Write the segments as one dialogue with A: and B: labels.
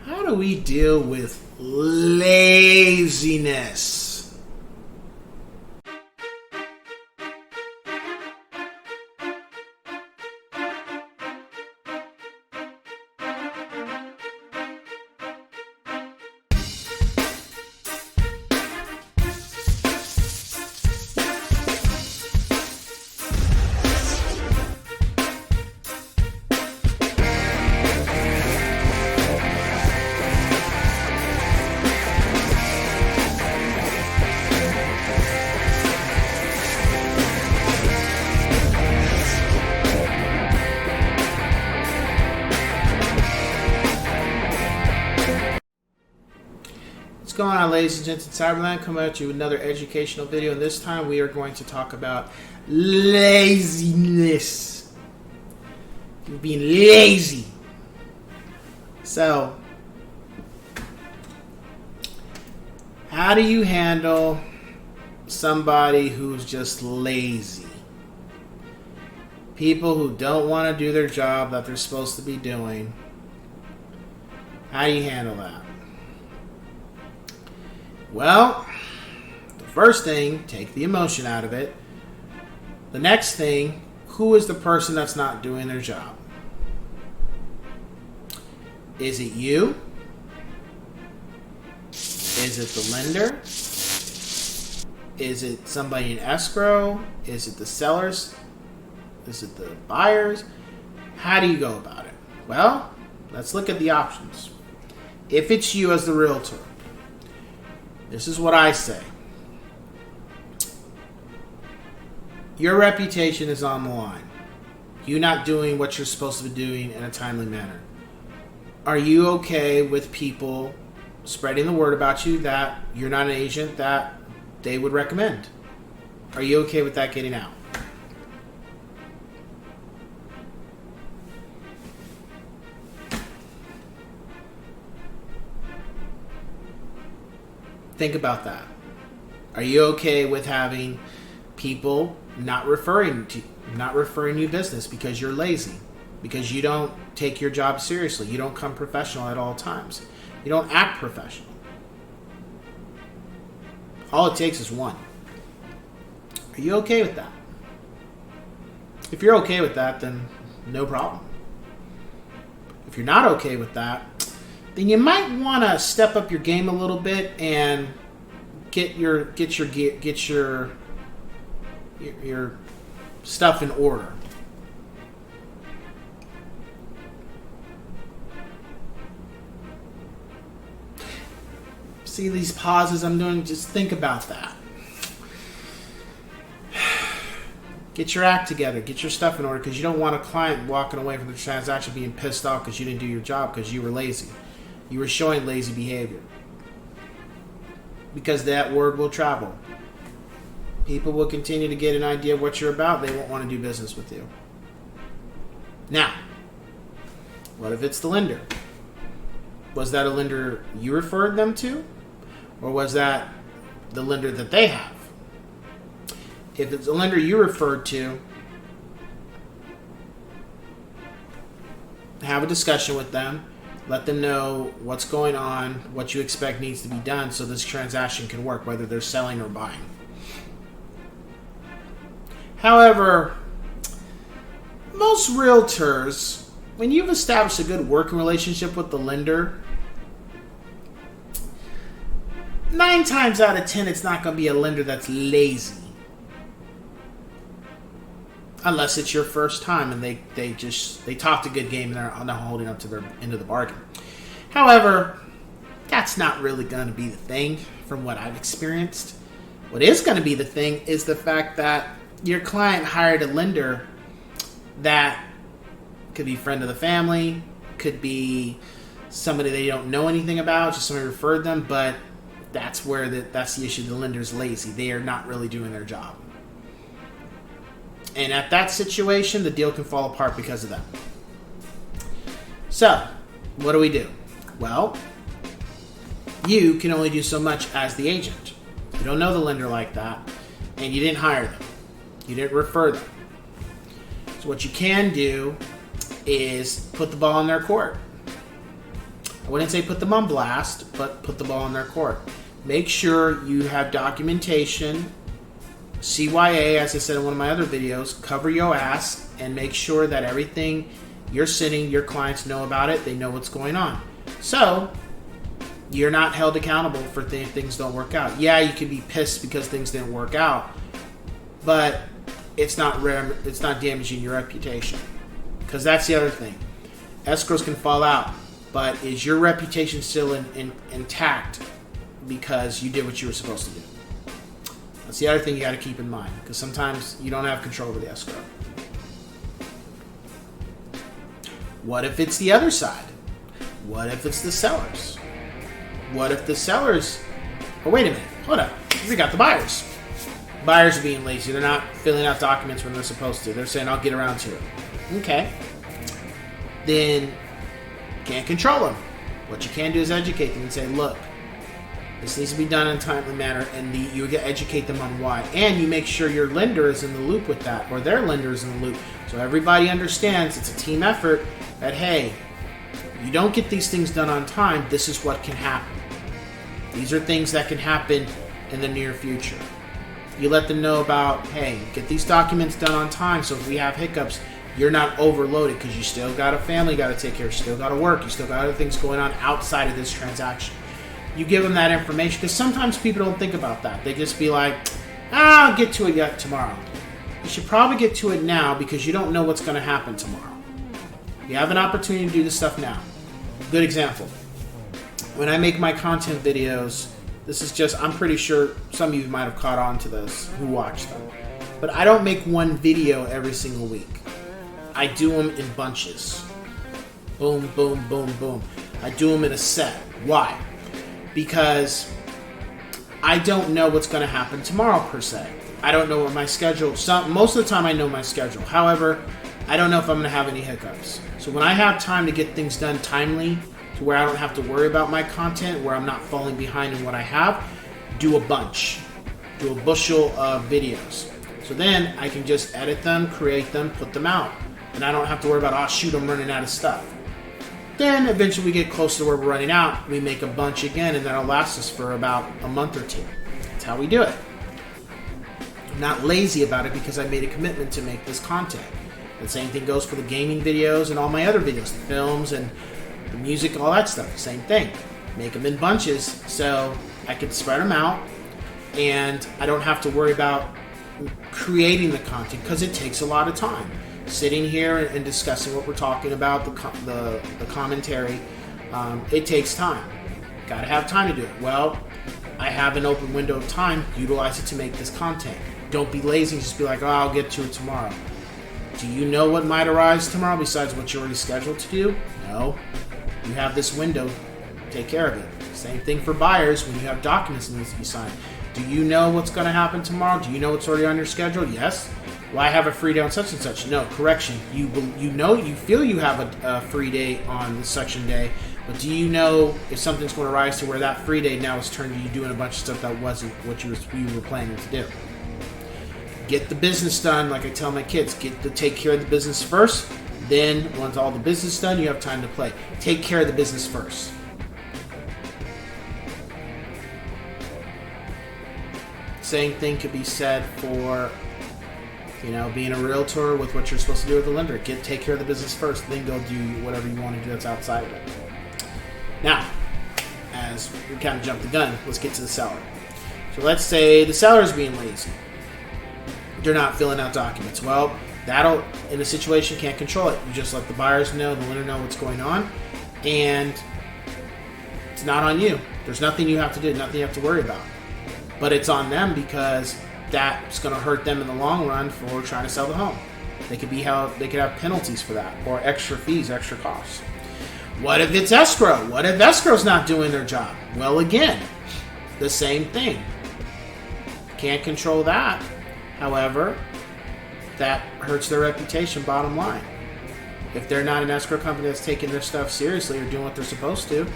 A: How do we deal with laziness? What's going on, ladies and gents in Cyberland? Coming at you with another educational video, and this time we are going to talk about laziness. You're being lazy. So, how do you handle somebody who's just lazy? People who don't want to do their job that they're supposed to be doing. How do you handle that? Well, the first thing, take the emotion out of it. The next thing, who is the person that's not doing their job? Is it you? Is it the lender? Is it somebody in escrow? Is it the sellers? Is it the buyers? How do you go about it? Well, let's look at the options. If it's you as the realtor, this is what I say. Your reputation is on the line. You not doing what you're supposed to be doing in a timely manner. Are you okay with people spreading the word about you that you're not an agent that they would recommend? Are you okay with that getting out? Think about that. Are you okay with having people not referring you business because you're lazy, because you don't take your job seriously, you don't come professional at all times, you don't act professional? All it takes is one. Are you okay with that? If you're okay with that, then no problem. If you're not okay with that, then you might want to step up your game a little bit and get your stuff in order. See these pauses I'm doing? Just think about that. Get your act together. Get your stuff in order, because you don't want a client walking away from the transaction being pissed off because you didn't do your job because you were lazy. You were showing lazy behavior. Because that word will travel. People will continue to get an idea of what you're about. They won't want to do business with you. Now, what if it's the lender? Was that a lender you referred them to? Or was that the lender that they have? If it's a lender you referred to, have a discussion with them. Let them know what's going on, what you expect needs to be done so this transaction can work, whether they're selling or buying. However, most realtors, when you've established a good working relationship with the lender, 9 times out of 10, it's not going to be a lender that's lazy. Unless it's your first time and they talked a good game and they're not holding up to their end of the bargain. However, that's not really going to be the thing from what I've experienced. What is going to be the thing is the fact that your client hired a lender that could be a friend of the family, could be somebody they don't know anything about, just somebody referred them, but that's the issue. The lender's lazy. They are not really doing their job. And at that situation, the deal can fall apart because of that. So, what do we do? Well, you can only do so much as the agent. You don't know the lender like that, and you didn't hire them. You didn't refer them. So what you can do is put the ball in their court. I wouldn't say put them on blast, but put the ball in their court. Make sure you have documentation, CYA, as I said in one of my other videos, cover your ass and make sure that everything you're sending, your clients know about it, they know what's going on. So, you're not held accountable for things don't work out. Yeah, you can be pissed because things didn't work out, but it's not damaging your reputation. Because that's the other thing. Escrows can fall out, but is your reputation still intact because you did what you were supposed to do? That's the other thing you got to keep in mind, because sometimes you don't have control over the escrow. What if it's the other side? What if it's the sellers? What if the sellers... Oh, wait a minute. Hold up. We got the buyers. Buyers are being lazy. They're not filling out documents when they're supposed to. They're saying, I'll get around to it. Okay. Then, can't control them. What you can do is educate them and say, look, this needs to be done in a timely manner, and you educate them on why. And you make sure your lender is in the loop with that, or their lender is in the loop. So everybody understands it's a team effort that, hey, you don't get these things done on time, this is what can happen. These are things that can happen in the near future. You let them know about, hey, get these documents done on time, so if we have hiccups, you're not overloaded, because you still got a family you got to take care of, you still got to work, you still got other things going on outside of this transaction. You give them that information, because sometimes people don't think about that. They just be like, I'll get to it yet tomorrow. You should probably get to it now, because you don't know what's going to happen tomorrow. You have an opportunity to do this stuff now. Good example. When I make my content videos, this is just, I'm pretty sure some of you might have caught on to this who watch them. But I don't make one video every single week. I do them in bunches. Boom, boom, boom, boom. I do them in a set. Why? Because I don't know what's going to happen tomorrow, per se. I don't know what my schedule... Most of the time I know my schedule. However, I don't know if I'm going to have any hiccups. So when I have time to get things done timely, to where I don't have to worry about my content, where I'm not falling behind in what I have, do a bunch. Do a bushel of videos. So then I can just edit them, create them, put them out. And I don't have to worry about, oh shoot, I'm running out of stuff. Then eventually we get close to where we're running out, we make a bunch again, and that'll last us for about a month or two. That's how we do it. I'm not lazy about it, because I made a commitment to make this content. The same thing goes for the gaming videos and all my other videos, the films and the music, all that stuff. Same thing. Make them in bunches so I can spread them out, and I don't have to worry about creating the content, because it takes a lot of time. Sitting here and discussing what we're talking about, the commentary, it takes time. Got to have time to do it. Well, I have an open window of time. Utilize it to make this content. Don't be lazy and just be like, oh, I'll get to it tomorrow. Do you know what might arise tomorrow besides what you're already scheduled to do? No. You have this window. Take care of it. Same thing for buyers when you have documents that need to be signed. Do you know what's going to happen tomorrow? Do you know what's already on your schedule? Yes. Well, I have a free day on such and such. No, correction. You feel you have a free day on such and day, but do you know if something's going to rise to where that free day now is turned to you doing a bunch of stuff that wasn't what you were planning to do? Get the business done, like I tell my kids. Take care of the business first. Then, once all the business is done, you have time to play. Take care of the business first. Same thing could be said for, being a realtor with what you're supposed to do with the lender. Take care of the business first, then go do whatever you want to do that's outside of it. Now, as we kind of jumped the gun, let's get to the seller. So let's say the seller is being lazy. They're not filling out documents. Well, that'll, in a situation, can't control it. You just let the buyers know, the lender know what's going on, and it's not on you. There's nothing you have to do, nothing you have to worry about. But it's on them, because that's going to hurt them in the long run for trying to sell the home. They could have penalties for that, or extra fees, extra costs. What if it's escrow? What if escrow's not doing their job? Well, again, the same thing. Can't control that. However, that hurts their reputation, bottom line. If they're not an escrow company that's taking their stuff seriously or doing what they're supposed to,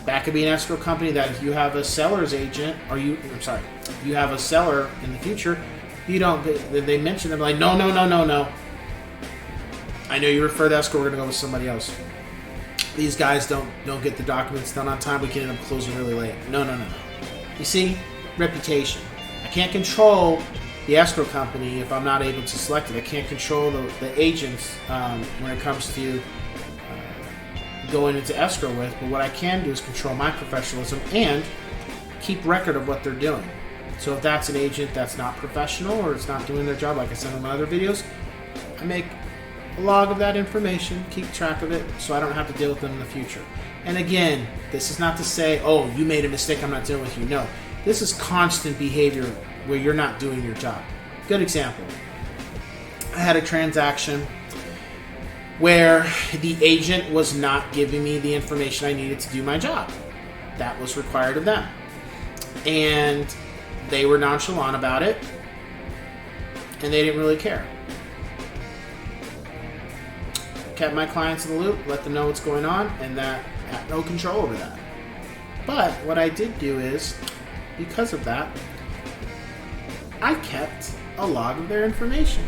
A: that could be an escrow company that if you have a seller's agent, you have a seller in the future, they mention them like, no. I know you refer to escrow, we're going to go with somebody else. these guys don't get the documents done on time, we can end up closing really late. No. You see, reputation. I can't control the escrow company if I'm not able to select it. I can't control the agents when it comes to going into escrow with, but what I can do is control my professionalism and keep record of what they're doing. So if that's an agent that's not professional or is not doing their job, like I said in my other videos, I make a log of that information, keep track of it, so I don't have to deal with them in the future. And again, this is not to say, oh, you made a mistake, I'm not dealing with you. No, this is constant behavior where you're not doing your job. Good example. I had a transaction where the agent was not giving me the information I needed to do my job. That was required of them. And they were nonchalant about it, and they didn't really care. Kept my clients in the loop, let them know what's going on, and that I had no control over that. But what I did do is, because of that, I kept a log of their information.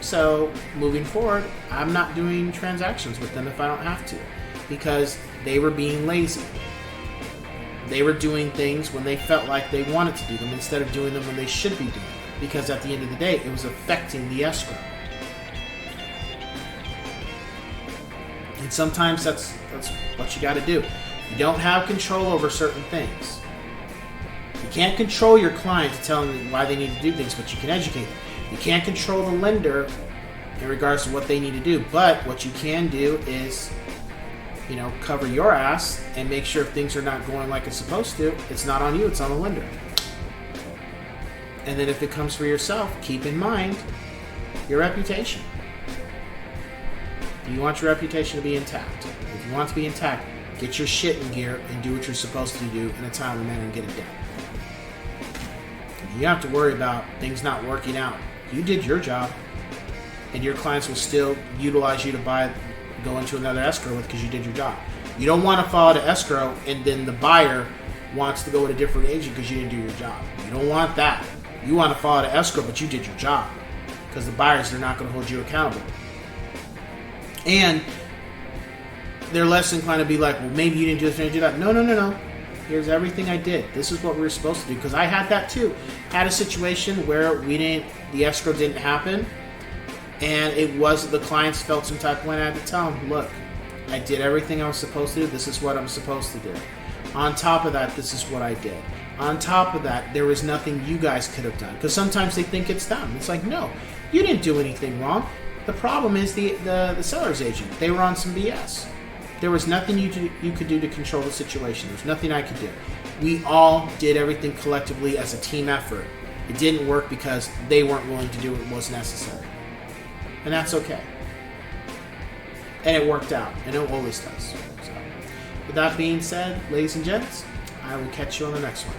A: So, moving forward, I'm not doing transactions with them if I don't have to, because they were being lazy. They were doing things when they felt like they wanted to do them instead of doing them when they should be doing them, because at the end of the day, it was affecting the escrow. And sometimes that's what you got to do. You don't have control over certain things. You can't control your client to tell them why they need to do things, but you can educate them. You can't control the lender in regards to what they need to do, but what you can do is, cover your ass and make sure if things are not going like it's supposed to, it's not on you, it's on the lender. And then if it comes for yourself, keep in mind your reputation. Do you want your reputation to be intact? If you want it to be intact, get your shit in gear and do what you're supposed to do in a timely manner and get it done. You don't have to worry about things not working out. You did your job, and your clients will still utilize you to go into another escrow with because you did your job. You don't want to follow to escrow and then the buyer wants to go with a different agent because you didn't do your job. You don't want that. You want to follow to escrow, but you did your job because the buyers are not going to hold you accountable. And they're less inclined to be like, well, maybe you didn't do this, you didn't do that. No. Here's everything I did. This is what we were supposed to do. Because I had that too. Had a situation where the escrow didn't happen, and it was the clients felt some type of way, and I had to tell them, look, I did everything I was supposed to do. This is what I'm supposed to do. On top of that, this is what I did. On top of that, there was nothing you guys could have done. Because sometimes they think it's them. It's like, no, you didn't do anything wrong. The problem is the seller's agent. They were on some BS. There was nothing you could do to control the situation. There's nothing I could do. We all did everything collectively as a team effort. It didn't work because they weren't willing to do what was necessary. And that's okay. And it worked out. And it always does. So, with that being said, ladies and gents, I will catch you on the next one.